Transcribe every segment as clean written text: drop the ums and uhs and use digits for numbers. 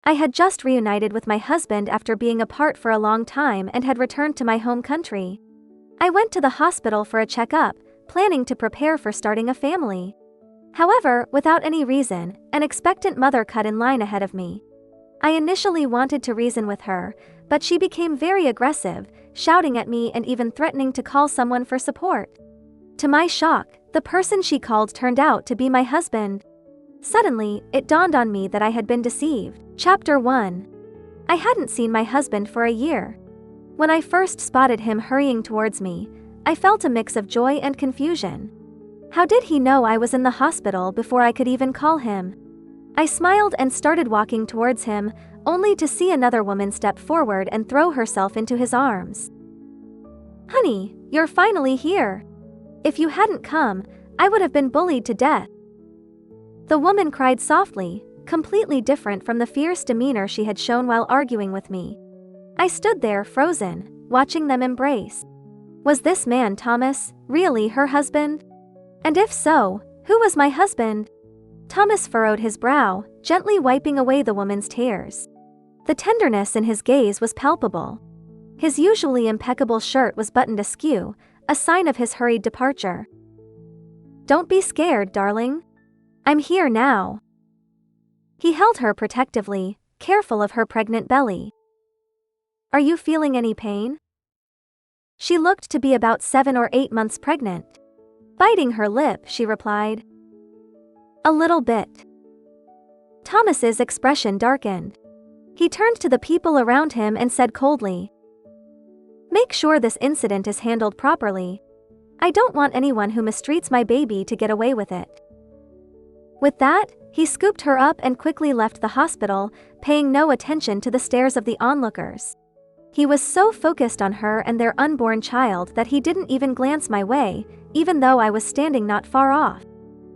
I had just reunited with my husband after being apart for a long time and had returned to my home country. I went to the hospital for a checkup, planning to prepare for starting a family. However, without any reason, an expectant mother cut in line ahead of me. I initially wanted to reason with her, but she became very aggressive, shouting at me and even threatening to call someone for support. To my shock, the person she called turned out to be my husband. Suddenly, it dawned on me that I had been deceived. Chapter 1. I hadn't seen my husband for a year. When I first spotted him hurrying towards me, I felt a mix of joy and confusion. How did he know I was in the hospital before I could even call him? I smiled and started walking towards him, only to see another woman step forward and throw herself into his arms. "Honey, you're finally here. If you hadn't come, I would have been bullied to death." The woman cried softly, completely different from the fierce demeanor she had shown while arguing with me. I stood there frozen, watching them embrace. Was this man Thomas really her husband? And if so, who was my husband? Thomas furrowed his brow, gently wiping away the woman's tears. The tenderness in his gaze was palpable. His usually impeccable shirt was buttoned askew, a sign of his hurried departure. "Don't be scared, darling. I'm here now." He held her protectively, careful of her pregnant belly. "Are you feeling any pain?" She looked to be about 7 or 8 months pregnant. Biting her lip, she replied, "A little bit." Thomas's expression darkened. He turned to the people around him and said coldly, "Make sure this incident is handled properly. I don't want anyone who mistreats my baby to get away with it." With that, he scooped her up and quickly left the hospital, paying no attention to the stares of the onlookers. He was so focused on her and their unborn child that he didn't even glance my way, even though I was standing not far off.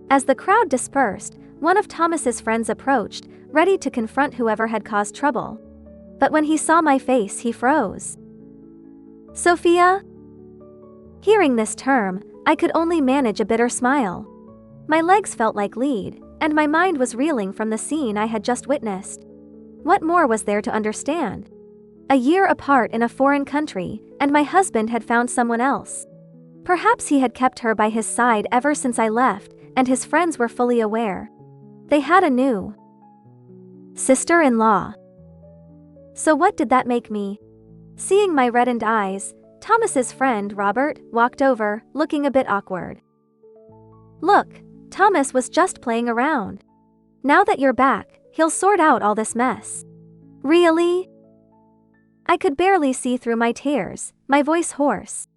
As the crowd dispersed, one of Thomas's friends approached, ready to confront whoever had caused trouble. But when he saw my face, he froze. "Sophia?" Hearing this term, I could only manage a bitter smile. My legs felt like lead, and my mind was reeling from the scene I had just witnessed. What more was there to understand? A year apart in a foreign country, and my husband had found someone else. Perhaps he had kept her by his side ever since I left, and his friends were fully aware. They had a new sister-in-law. So what did that make me? Seeing my reddened eyes, Thomas's friend, Robert, walked over, looking a bit awkward. "Look, Thomas was just playing around. Now that you're back, he'll sort out all this mess." "Really?" I could barely see through my tears, my voice hoarse.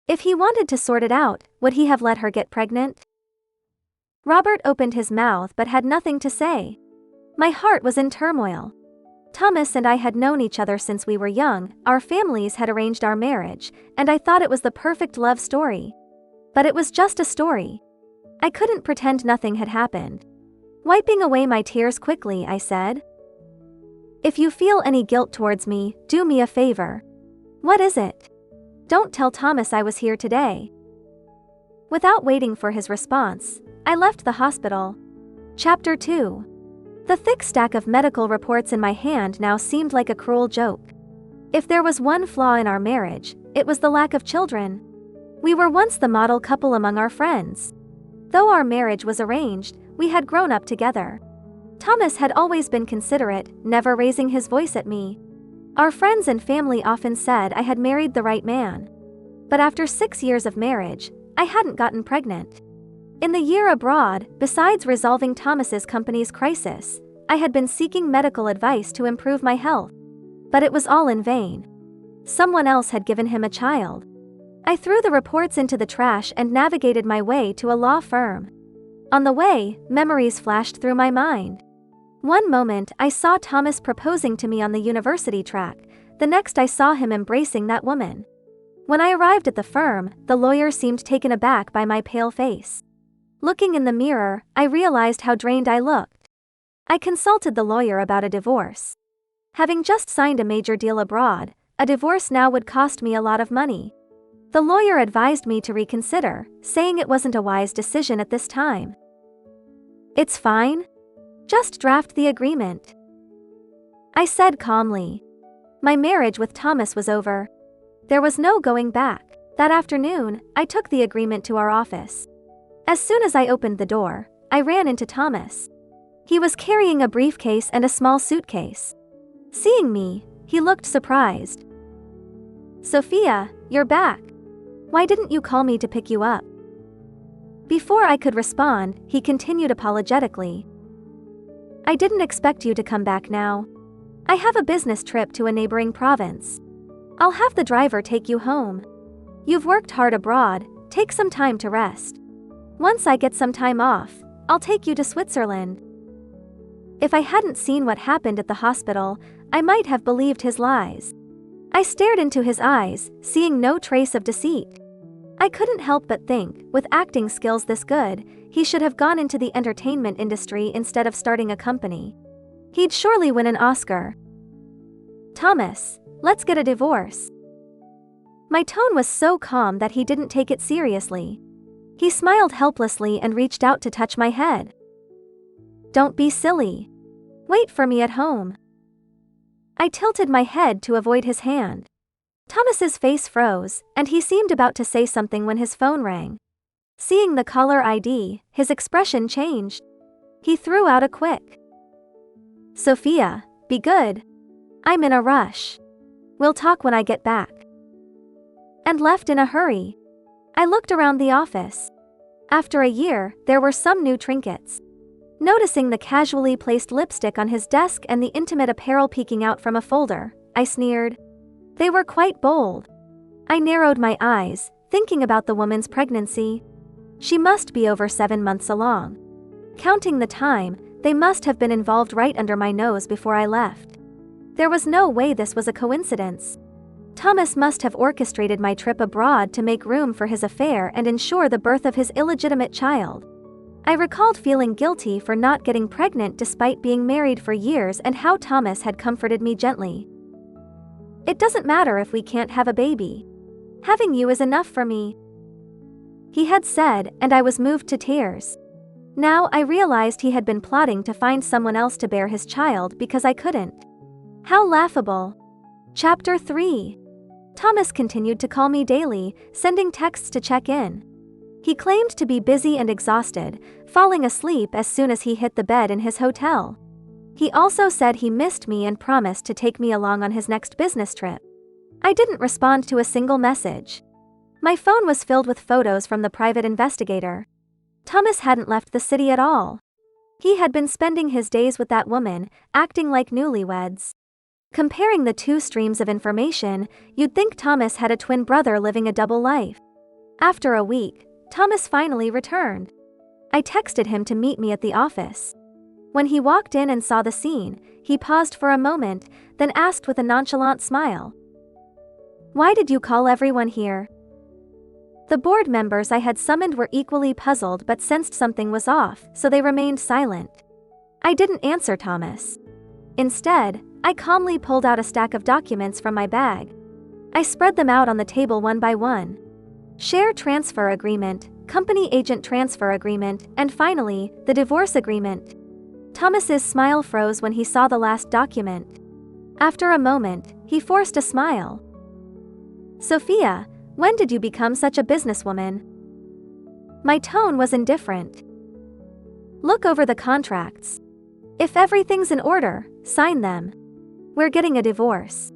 If he wanted to sort it out, would he have let her get pregnant? Robert opened his mouth but had nothing to say. My heart was in turmoil. Thomas and I had known each other since we were young, our families had arranged our marriage, and I thought it was the perfect love story. But it was just a story. I couldn't pretend nothing had happened. Wiping away my tears quickly, I said, "If you feel any guilt towards me, do me a favor." "What is it?" "Don't tell Thomas I was here today." Without waiting for his response, I left the hospital. Chapter 2. The thick stack of medical reports in my hand now seemed like a cruel joke. If there was one flaw in our marriage, it was the lack of children. We were once the model couple among our friends. Though our marriage was arranged, we had grown up together. Thomas had always been considerate, never raising his voice at me. Our friends and family often said I had married the right man. But after 6 years of marriage, I hadn't gotten pregnant. In the year abroad, besides resolving Thomas's company's crisis, I had been seeking medical advice to improve my health. But it was all in vain. Someone else had given him a child. I threw the reports into the trash and navigated my way to a law firm. On the way, memories flashed through my mind. One moment I saw Thomas proposing to me on the university track, the next I saw him embracing that woman. When I arrived at the firm, the lawyer seemed taken aback by my pale face. Looking in the mirror, I realized how drained I looked. I consulted the lawyer about a divorce. Having just signed a major deal abroad, a divorce now would cost me a lot of money. The lawyer advised me to reconsider, saying it wasn't a wise decision at this time. "It's fine. Just draft the agreement." I said calmly. My marriage with Thomas was over. There was no going back. That afternoon, I took the agreement to our office. As soon as I opened the door, I ran into Thomas. He was carrying a briefcase and a small suitcase. Seeing me, he looked surprised. Sophia, you're back. Why didn't you call me to pick you up? Before I could respond, he continued apologetically. I didn't expect you to come back now. I have a business trip to a neighboring province. I'll have the driver take you home. You've worked hard abroad, take some time to rest. Once I get some time off, I'll take you to Switzerland. If I hadn't seen what happened at the hospital, I might have believed his lies. I stared into his eyes, seeing no trace of deceit. I couldn't help but think, with acting skills this good, he should have gone into the entertainment industry instead of starting a company. He'd surely win an Oscar. Thomas, let's get a divorce. My tone was so calm that he didn't take it seriously. He smiled helplessly and reached out to touch my head. Don't be silly. Wait for me at home. I tilted my head to avoid his hand. Thomas's face froze, and he seemed about to say something when his phone rang. Seeing the caller ID, his expression changed. He threw out a quick, Sophia, be good. I'm in a rush. We'll talk when I get back. And left in a hurry. I looked around the office. After a year, there were some new trinkets. Noticing the casually placed lipstick on his desk and the intimate apparel peeking out from a folder, I sneered. They were quite bold. I narrowed my eyes, thinking about the woman's pregnancy. She must be over 7 months along. Counting the time, they must have been involved right under my nose before I left. There was no way this was a coincidence. Thomas must have orchestrated my trip abroad to make room for his affair and ensure the birth of his illegitimate child. I recalled feeling guilty for not getting pregnant despite being married for years and how Thomas had comforted me gently. It doesn't matter if we can't have a baby. Having you is enough for me, he had said, and I was moved to tears. Now I realized he had been plotting to find someone else to bear his child because I couldn't. How laughable. Chapter 3. Thomas continued to call me daily, sending texts to check in. He claimed to be busy and exhausted, falling asleep as soon as he hit the bed in his hotel. He also said he missed me and promised to take me along on his next business trip. I didn't respond to a single message. My phone was filled with photos from the private investigator. Thomas hadn't left the city at all. He had been spending his days with that woman, acting like newlyweds. Comparing the two streams of information, you'd think Thomas had a twin brother living a double life. After a week, Thomas finally returned. I texted him to meet me at the office. When he walked in and saw the scene, he paused for a moment, then asked with a nonchalant smile, "Why did you call everyone here?" The board members I had summoned were equally puzzled but sensed something was off, so they remained silent. I didn't answer Thomas. Instead, I calmly pulled out a stack of documents from my bag. I spread them out on the table one by one. Share transfer agreement, company agent transfer agreement, and finally, the divorce agreement. Thomas's smile froze when he saw the last document. After a moment, he forced a smile. "Sophia, when did you become such a businesswoman?" My tone was indifferent. "Look over the contracts. If everything's in order, sign them. We're getting a divorce."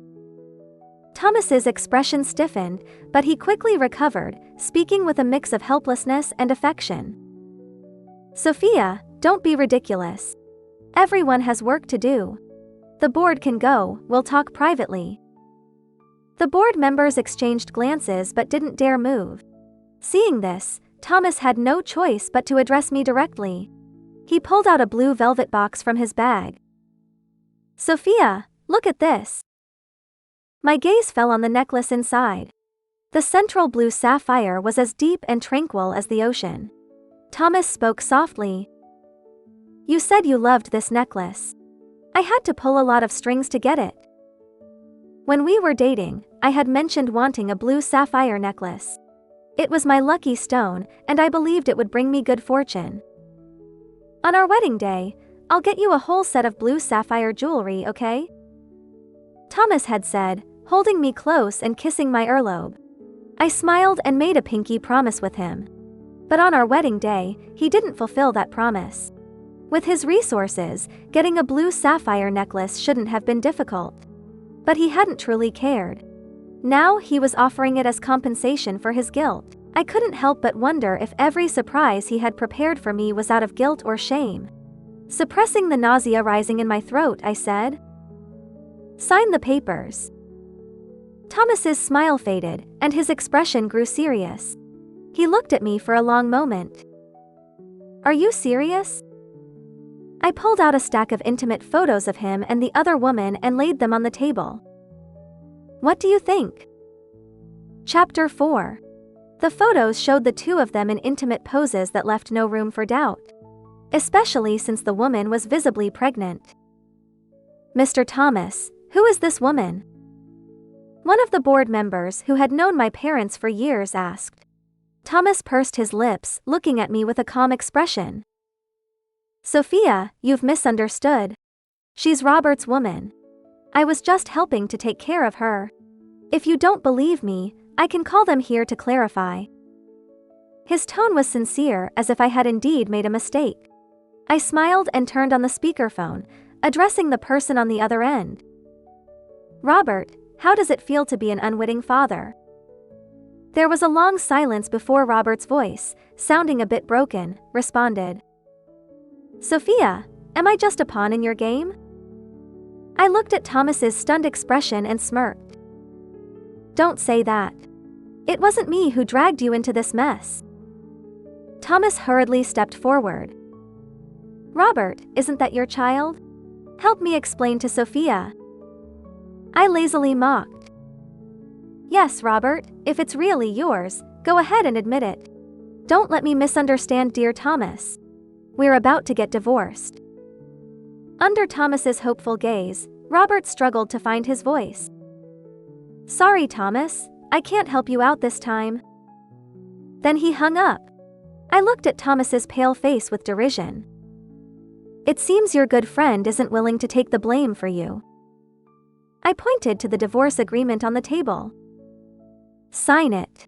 Thomas's expression stiffened, but he quickly recovered, speaking with a mix of helplessness and affection. "Sophia, don't be ridiculous. Everyone has work to do. The board can go, we'll talk privately." The board members exchanged glances but didn't dare move. Seeing this, Thomas had no choice but to address me directly. He pulled out a blue velvet box from his bag. "Sophia, look at this." My gaze fell on the necklace inside. The central blue sapphire was as deep and tranquil as the ocean. Thomas spoke softly. "You said you loved this necklace. I had to pull a lot of strings to get it. When we were dating, I had mentioned wanting a blue sapphire necklace. It was my lucky stone, and I believed it would bring me good fortune. On our wedding day, I'll get you a whole set of blue sapphire jewelry, okay?" Thomas had said, holding me close and kissing my earlobe. I smiled and made a pinky promise with him. But on our wedding day, he didn't fulfill that promise. With his resources, getting a blue sapphire necklace shouldn't have been difficult. But he hadn't truly cared. Now he was offering it as compensation for his guilt. I couldn't help but wonder if every surprise he had prepared for me was out of guilt or shame. Suppressing the nausea rising in my throat, I said, "Sign the papers." Thomas's smile faded, and his expression grew serious. He looked at me for a long moment. "Are you serious?" I pulled out a stack of intimate photos of him and the other woman and laid them on the table. "What do you think?" Chapter 4. The photos showed the two of them in intimate poses that left no room for doubt. Especially since the woman was visibly pregnant. "Mr. Thomas, who is this woman?" One of the board members who had known my parents for years asked. Thomas pursed his lips, looking at me with a calm expression. "Sophia, you've misunderstood. She's Robert's woman. I was just helping to take care of her. If you don't believe me, I can call them here to clarify." His tone was sincere, as if I had indeed made a mistake. I smiled and turned on the speakerphone, addressing the person on the other end. "Robert, how does it feel to be an unwitting father?" There was a long silence before Robert's voice, sounding a bit broken, responded. "Sophia, am I just a pawn in your game?" I looked at Thomas's stunned expression and smirked. "Don't say that. It wasn't me who dragged you into this mess." Thomas hurriedly stepped forward. "Robert, isn't that your child? Help me explain to Sophia." I lazily mocked. "Yes, Robert, if it's really yours, go ahead and admit it. Don't let me misunderstand, dear Thomas. We're about to get divorced." Under Thomas's hopeful gaze, Robert struggled to find his voice. "Sorry, Thomas, I can't help you out this time." Then he hung up. I looked at Thomas's pale face with derision. "It seems your good friend isn't willing to take the blame for you." I pointed to the divorce agreement on the table. "Sign it.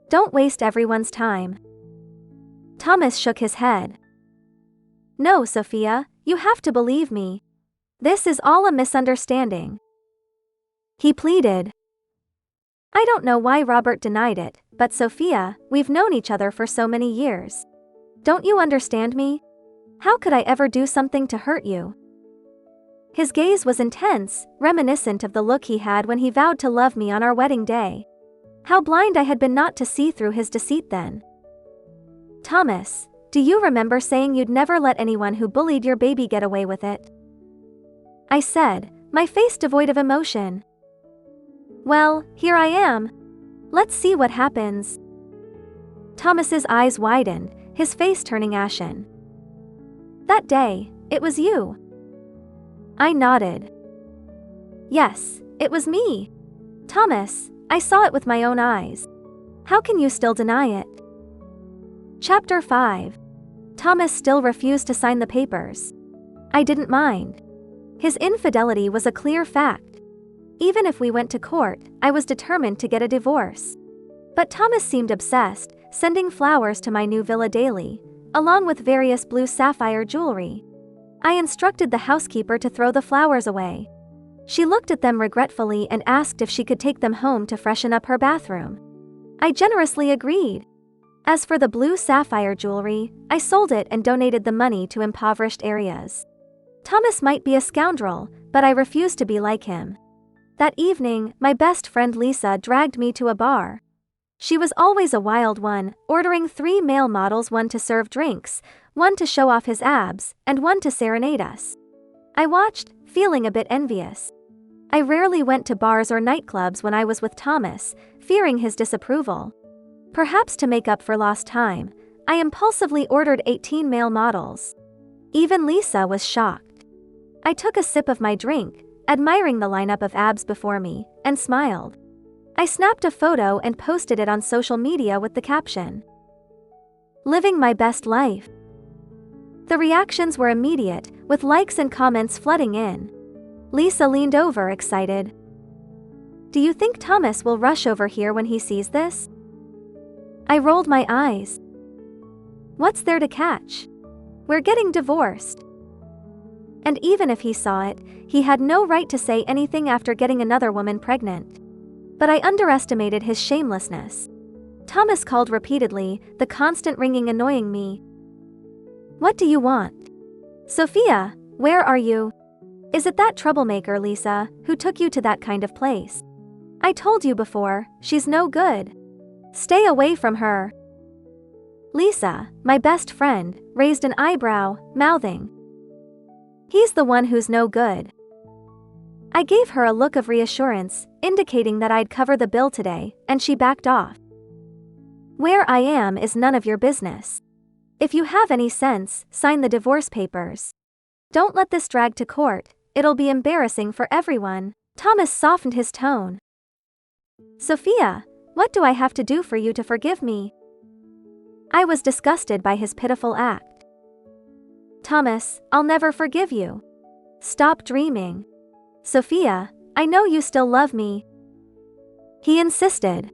Don't waste everyone's time." Thomas shook his head. "No, Sophia, you have to believe me. This is all a misunderstanding." He pleaded. I don't know why Robert denied it, but Sophia, we've known each other for so many years. Don't you understand me? How could I ever do something to hurt you? His gaze was intense, reminiscent of the look he had when he vowed to love me on our wedding day. How blind I had been not to see through his deceit then. "Thomas, do you remember saying you'd never let anyone who bullied your baby get away with it?" I said, my face devoid of emotion. "Well, here I am. Let's see what happens." Thomas's eyes widened, his face turning ashen. "That day, it was you." I nodded. "Yes, it was me. Thomas, I saw it with my own eyes. How can you still deny it?" Chapter 5. Thomas still refused to sign the papers. I didn't mind. His infidelity was a clear fact. Even if we went to court, I was determined to get a divorce. But Thomas seemed obsessed, sending flowers to my new villa daily, along with various blue sapphire jewelry. I instructed the housekeeper to throw the flowers away. She looked at them regretfully and asked if she could take them home to freshen up her bathroom. I generously agreed. As for the blue sapphire jewelry, I sold it and donated the money to impoverished areas. Thomas might be a scoundrel, but I refused to be like him. That evening, my best friend Lisa dragged me to a bar. She was always a wild one, ordering 3 male models, one to serve drinks, one to show off his abs, and one to serenade us. I watched, feeling a bit envious. I rarely went to bars or nightclubs when I was with Thomas, fearing his disapproval. Perhaps to make up for lost time, I impulsively ordered 18 male models. Even Lisa was shocked. I took a sip of my drink, admiring the lineup of abs before me, and smiled. I snapped a photo and posted it on social media with the caption, "Living my best life." The reactions were immediate, with likes and comments flooding in. Lisa leaned over excited. Do you think Thomas will rush over here when he sees this? I rolled my eyes. What's there to catch? We're getting divorced. And even if he saw it, he had no right to say anything after getting another woman pregnant. But I underestimated his shamelessness. Thomas called repeatedly, the constant ringing annoying me. What do you want? Sophia, where are you? Is it that troublemaker Lisa, who took you to that kind of place? I told you before, she's no good. Stay away from her. Lisa, my best friend, raised an eyebrow, mouthing. He's the one who's no good. I gave her a look of reassurance, indicating that I'd cover the bill today, and she backed off. Where I am is none of your business. If you have any sense, sign the divorce papers. Don't let this drag to court, it'll be embarrassing for everyone. Thomas softened his tone. Sophia, what do I have to do for you to forgive me? I was disgusted by his pitiful act. Thomas, I'll never forgive you. Stop dreaming. Sophia, I know you still love me. He insisted.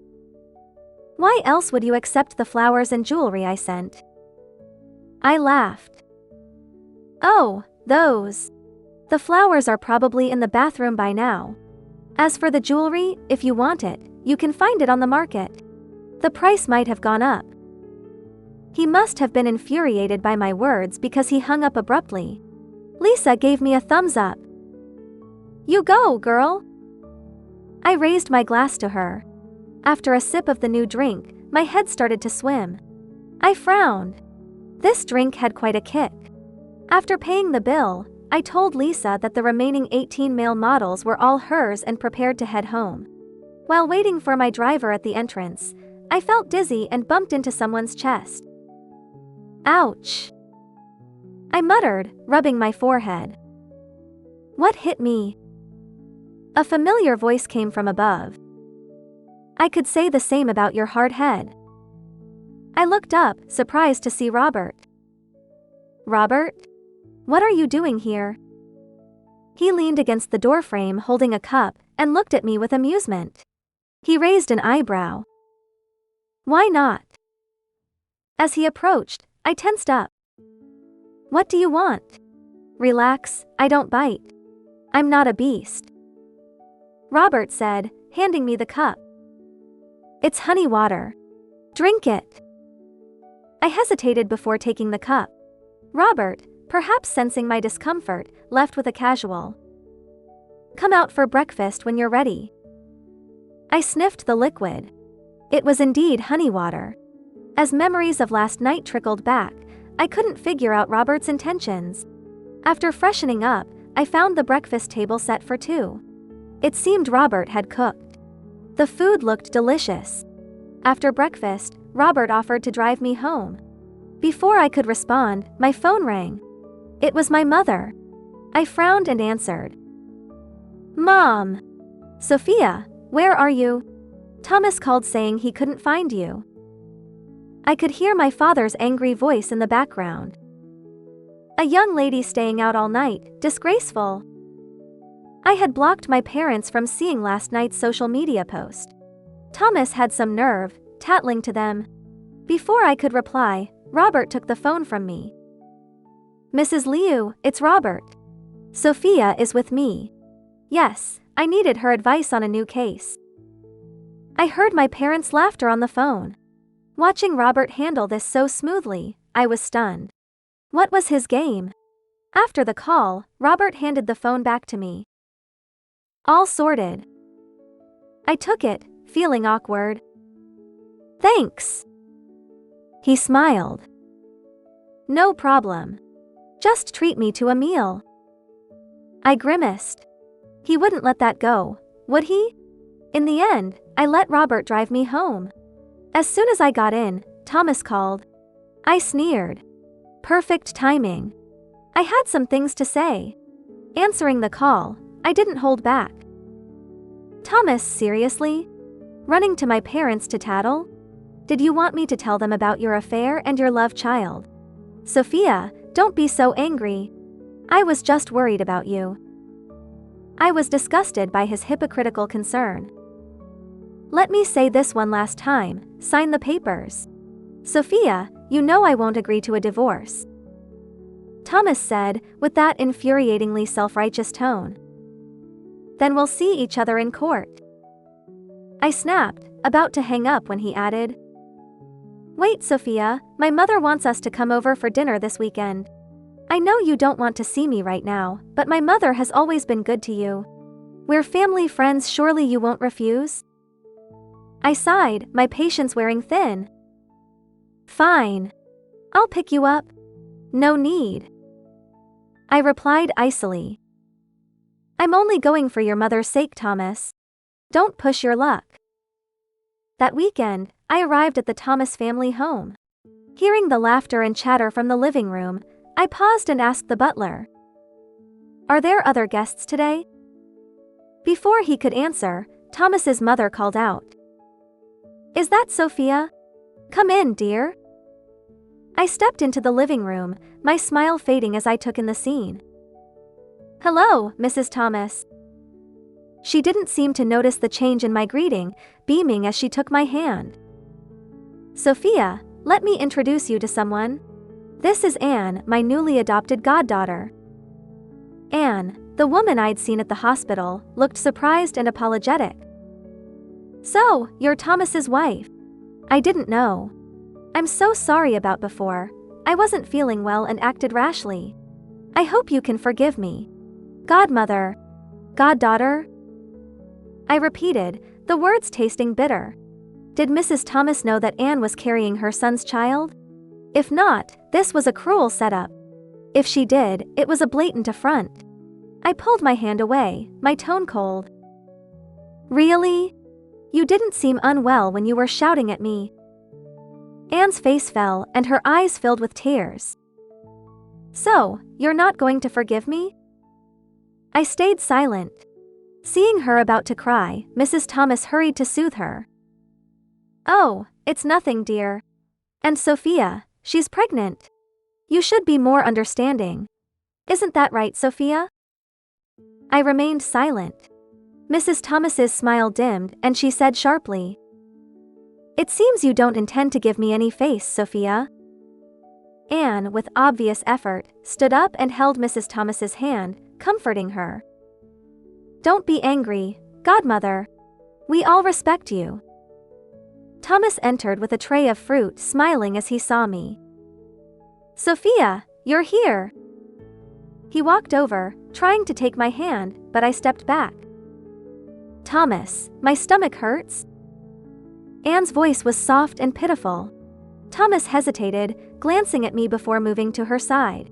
Why else would you accept the flowers and jewelry I sent? I laughed. Oh, those. The flowers are probably in the bathroom by now. As for the jewelry, if you want it, you can find it on the market. The price might have gone up. He must have been infuriated by my words because he hung up abruptly. Lisa gave me a thumbs up. You go, girl. I raised my glass to her. After a sip of the new drink, my head started to swim. I frowned. This drink had quite a kick. After paying the bill, I told Lisa that the remaining 18 male models were all hers and prepared to head home. While waiting for my driver at the entrance, I felt dizzy and bumped into someone's chest. Ouch! I muttered, rubbing my forehead. What hit me? A familiar voice came from above. I could say the same about your hard head. I looked up, surprised to see Robert. Robert? What are you doing here? He leaned against the doorframe holding a cup and looked at me with amusement. He raised an eyebrow. Why not? As he approached, I tensed up. What do you want? Relax, I don't bite. I'm not a beast. Robert said, handing me the cup. It's honey water. Drink it. I hesitated before taking the cup. Robert, perhaps sensing my discomfort, left with a casual. Come out for breakfast when you're ready. I sniffed the liquid. It was indeed honey water. As memories of last night trickled back, I couldn't figure out Robert's intentions. After freshening up, I found the breakfast table set for two. It seemed Robert had cooked. The food looked delicious. After breakfast, Robert offered to drive me home. Before I could respond, my phone rang. It was my mother. I frowned and answered. Mom! Sophia, where are you? Thomas called saying he couldn't find you. I could hear my father's angry voice in the background. A young lady staying out all night, disgraceful. I had blocked my parents from seeing last night's social media post. Thomas had some nerve, tattling to them. Before I could reply, Robert took the phone from me. Mrs. Liu, it's Robert. Sophia is with me. Yes, I needed her advice on a new case. I heard my parents' laughter on the phone. Watching Robert handle this so smoothly, I was stunned. What was his game? After the call, Robert handed the phone back to me. All sorted. I took it, feeling awkward. Thanks. He smiled. No problem. Just treat me to a meal. I grimaced. He wouldn't let that go, would he? In the end, I let Robert drive me home. As soon as I got in, Thomas called. I sneered. Perfect timing. I had some things to say. Answering the call, I didn't hold back. Thomas, seriously? Running to my parents to tattle? Did you want me to tell them about your affair and your love child? Sophia, don't be so angry. I was just worried about you. I was disgusted by his hypocritical concern. Let me say this one last time, sign the papers. Sophia, you know I won't agree to a divorce. Thomas said, with that infuriatingly self-righteous tone. Then we'll see each other in court. I snapped, about to hang up when he added, Wait, Sophia, my mother wants us to come over for dinner this weekend. I know you don't want to see me right now, but my mother has always been good to you. We're family friends, surely you won't refuse? I sighed, my patience wearing thin. Fine. I'll pick you up. No need. I replied icily. I'm only going for your mother's sake, Thomas. Don't push your luck. That weekend, I arrived at the Thomas family home. Hearing the laughter and chatter from the living room, I paused and asked the butler, Are there other guests today? Before he could answer, Thomas's mother called out, Is that Sophia? Come in, dear. I stepped into the living room, my smile fading as I took in the scene. Hello, Mrs. Thomas. She didn't seem to notice the change in my greeting, beaming as she took my hand. Sophia, let me introduce you to someone. This is Anne, my newly adopted goddaughter. Anne, the woman I'd seen at the hospital, looked surprised and apologetic. So, you're Thomas's wife. I didn't know. I'm so sorry about before. I wasn't feeling well and acted rashly. I hope you can forgive me. Godmother. Goddaughter? I repeated, the words tasting bitter. Did Mrs. Thomas know that Anne was carrying her son's child? If not, this was a cruel setup. If she did, it was a blatant affront. I pulled my hand away, my tone cold. Really? You didn't seem unwell when you were shouting at me. Anne's face fell and her eyes filled with tears. So, you're not going to forgive me? I stayed silent. Seeing her about to cry, Mrs. Thomas hurried to soothe her. Oh, it's nothing, dear. And Sophia, she's pregnant. You should be more understanding. Isn't that right, Sophia? I remained silent. Mrs. Thomas's smile dimmed and she said sharply, It seems you don't intend to give me any face, Sophia. Anne, with obvious effort, stood up and held Mrs. Thomas's hand, comforting her. Don't be angry, godmother. We all respect you. Thomas entered with a tray of fruit, smiling as he saw me. Sophia, you're here. He walked over, trying to take my hand, but I stepped back. Thomas, my stomach hurts. Anne's voice was soft and pitiful. Thomas hesitated, glancing at me before moving to her side.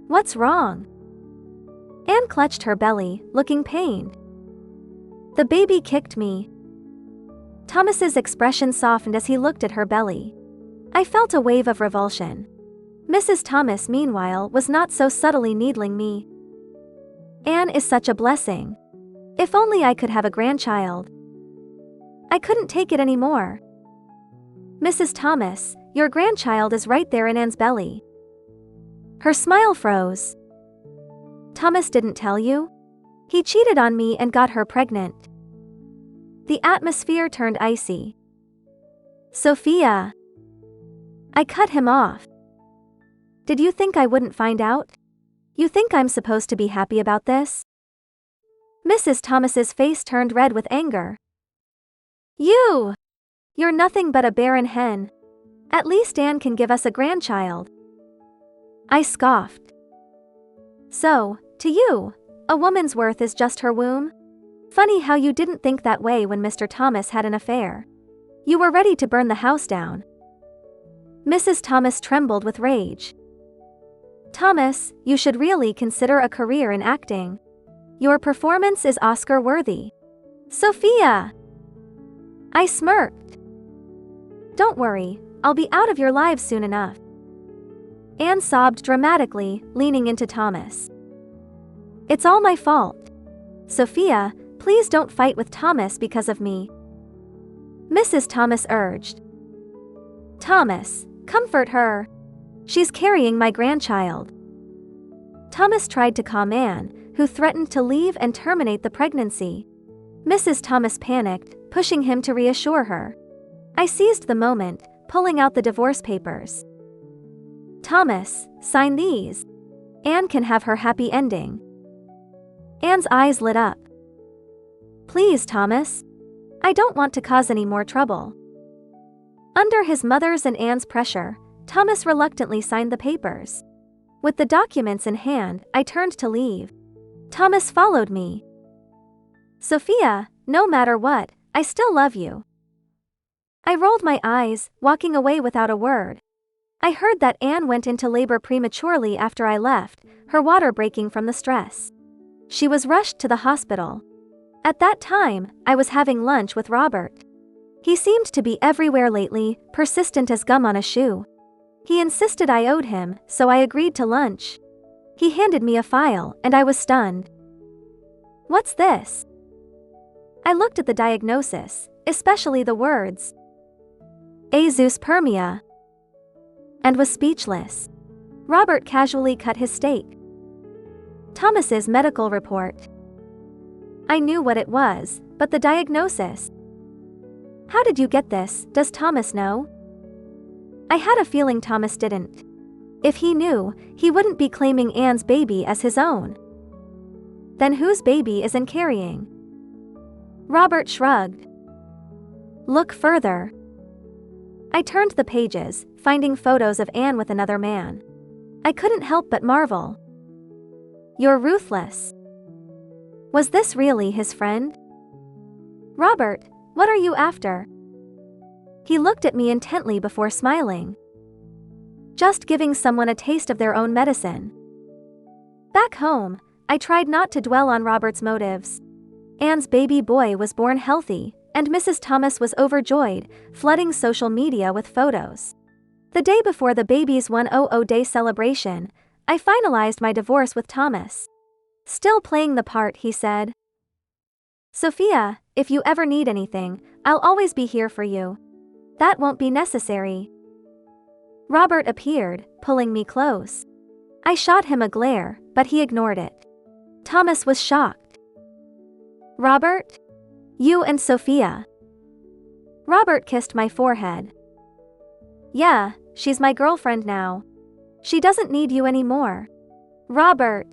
What's wrong? Anne clutched her belly, looking pained. The baby kicked me. Thomas's expression softened as he looked at her belly. I felt a wave of revulsion. Mrs. Thomas, meanwhile, was not so subtly needling me. Anne is such a blessing. If only I could have a grandchild. I couldn't take it anymore. Mrs. Thomas, your grandchild is right there in Anne's belly. Her smile froze. Thomas didn't tell you? He cheated on me and got her pregnant. The atmosphere turned icy. Sophia. I cut him off. Did you think I wouldn't find out? You think I'm supposed to be happy about this? Mrs. Thomas's face turned red with anger. You're nothing but a barren hen. At least Anne can give us a grandchild. I scoffed. So, to you, a woman's worth is just her womb? Funny how you didn't think that way when Mr. Thomas had an affair. You were ready to burn the house down. Mrs. Thomas trembled with rage. Thomas, you should really consider a career in acting. Your performance is Oscar-worthy. Sophia! I smirked. Don't worry, I'll be out of your lives soon enough. Anne sobbed dramatically, leaning into Thomas. It's all my fault. Sophia, please don't fight with Thomas because of me. Mrs. Thomas urged. Thomas, comfort her. She's carrying my grandchild. Thomas tried to calm Anne, who threatened to leave and terminate the pregnancy. Mrs. Thomas panicked, pushing him to reassure her. I seized the moment, pulling out the divorce papers. Thomas, sign these. Anne can have her happy ending. Anne's eyes lit up. Please, Thomas. I don't want to cause any more trouble. Under his mother's and Anne's pressure, Thomas reluctantly signed the papers. With the documents in hand, I turned to leave. Thomas followed me. Sophia, no matter what, I still love you. I rolled my eyes, walking away without a word. I heard that Anne went into labor prematurely after I left, her water breaking from the stress. She was rushed to the hospital. At that time, I was having lunch with Robert. He seemed to be everywhere lately, persistent as gum on a shoe. He insisted I owed him, so I agreed to lunch. He handed me a file, and I was stunned. What's this? I looked at the diagnosis, especially the words azoospermia, and was speechless. Robert casually cut his steak. Thomas's medical report. I knew what it was, but the diagnosis. How did you get this? Does Thomas know? I had a feeling Thomas didn't. If he knew, he wouldn't be claiming Anne's baby as his own. Then whose baby is Anne carrying? Robert shrugged. Look further. I turned the pages, finding photos of Anne with another man. I couldn't help but marvel. You're ruthless. Was this really his friend? Robert, what are you after? He looked at me intently before smiling. Just giving someone a taste of their own medicine. Back home, I tried not to dwell on Robert's motives. Anne's baby boy was born healthy, and Mrs. Thomas was overjoyed, flooding social media with photos. The day before the baby's 100-day celebration, I finalized my divorce with Thomas. Still playing the part, he said. Sophia, if you ever need anything, I'll always be here for you. That won't be necessary. Robert appeared, pulling me close. I shot him a glare, but he ignored it. Thomas was shocked. Robert? You and Sophia? Robert kissed my forehead. Yeah, she's my girlfriend now. She doesn't need you anymore. Robert.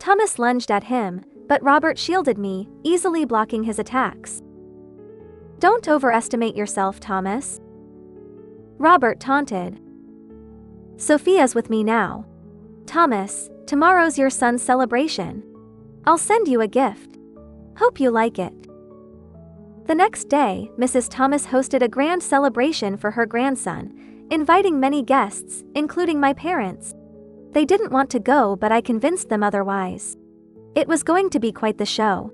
Thomas lunged at him, but Robert shielded me, easily blocking his attacks. Don't overestimate yourself, Thomas. Robert taunted. Sophia's with me now. Thomas, tomorrow's your son's celebration. I'll send you a gift. Hope you like it. The next day, Mrs. Thomas hosted a grand celebration for her grandson, inviting many guests, including my parents. They didn't want to go, but I convinced them otherwise. It was going to be quite the show.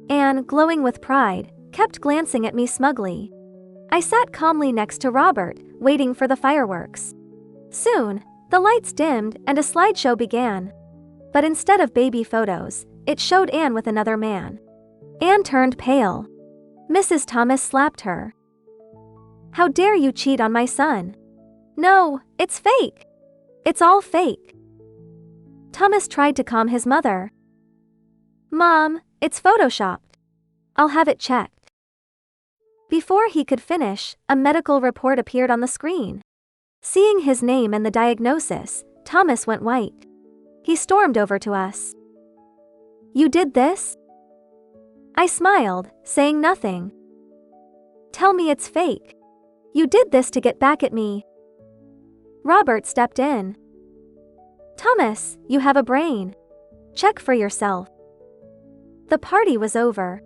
Anne, glowing with pride, kept glancing at me smugly. I sat calmly next to Robert, waiting for the fireworks. Soon, the lights dimmed and a slideshow began. But instead of baby photos, it showed Anne with another man. Anne turned pale. Mrs. Thomas slapped her. How dare you cheat on my son? No, it's fake. It's all fake. Thomas tried to calm his mother. Mom, it's photoshopped. I'll have it checked. Before he could finish, a medical report appeared on the screen. Seeing his name and the diagnosis, Thomas went white. He stormed over to us. You did this? I smiled, saying nothing. Tell me it's fake. You did this to get back at me. Robert stepped in. Thomas, you have a brain. Check for yourself. The party was over.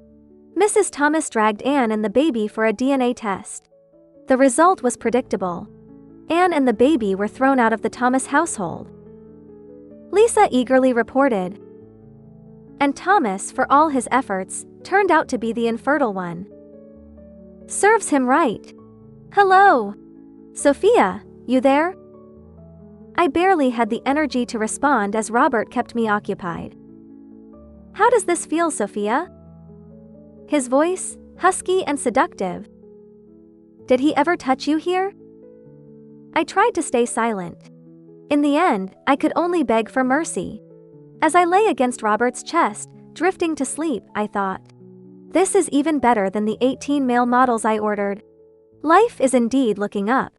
Mrs. Thomas dragged Anne and the baby for a DNA test. The result was predictable. Anne and the baby were thrown out of the Thomas household. Lisa eagerly reported. And Thomas, for all his efforts, turned out to be the infertile one. Serves him right. Hello. Sophia, you there? I barely had the energy to respond as Robert kept me occupied. How does this feel, Sophia? His voice, husky and seductive. Did he ever touch you here? I tried to stay silent. In the end, I could only beg for mercy. As I lay against Robert's chest, drifting to sleep, I thought. This is even better than the 18 male models I ordered. Life is indeed looking up.